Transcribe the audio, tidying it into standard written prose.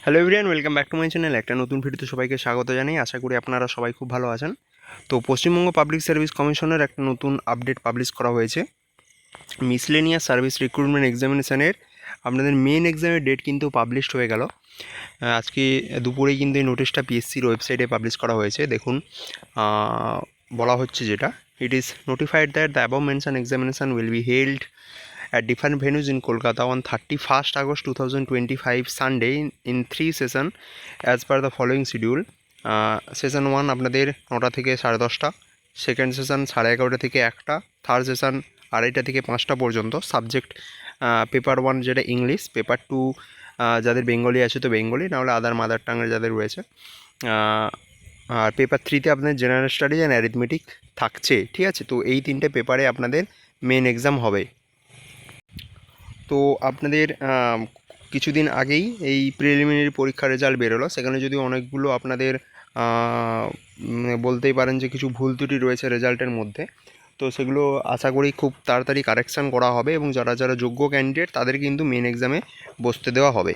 Hello everyone, welcome back to my channel. একটা নতুন ভিডিওতে সবাইকে স্বাগত জানাই। আশা করি আপনারা সবাই খুব ভালো আছেন। তো পশ্চিমবঙ্গ পাবলিক সার্ভিস কমিশনের একটা নতুন আপডেট পাবলিশ করা হয়েছে। মিসলেনিয়াস সার্ভিস রিক্রুটমেন্ট এক্সামিনেশানের আপনাদের মেন এক্সামের ডেট কিন্তু পাবলিশড হয়ে গেল। আজকে দুপুরেই কিন্তু এই নোটিশটা পিএসসির ওয়েবসাইটে পাবলিশ করা হয়েছে। দেখুন, বলা হচ্ছে যেটা, it is notified that the above mention examination will be held at different venues in Kolkata on 31st August 2025 Sunday in 3 session as per the following schedule. Session 1 আপনাদের 9টা থেকে 10:30, সেকেন্ড সেশন 11:30 থেকে 1টা, third session 2:30 থেকে 5টা পর্যন্ত। Subject paper 1 যেটা English, paper 2 যাদের Bengali আছে তো বেঙ্গলি, নাহলে আদার মাদার টাঙ্গের যাদের রয়েছে। আর পেপার 3তে আপনাদের জেনারেল স্টাডিজ অ্যান্ড অ্যারিথমেটিক থাকছে, ঠিক আছে। তো এই 3টে পেপারে আপনাদের মেন এক্সাম হবে। তো আপনাদের কিছুদিন আগেই এই প্রিলিমিনারি পরীক্ষার রেজাল্ট বেরোলো। সেখানে যদি অনেকগুলো আপনাদের বলতেই পারেন যে কিছু ভুল ত্রুটি রয়েছে রেজাল্টের মধ্যে, তো সেগুলো আশা করি খুব তাড়াতাড়ি কারেকশান করা হবে এবং যারা যারা যোগ্য ক্যান্ডিডেট তাদের কিন্তু মেন এক্সামে বসতে দেওয়া হবে।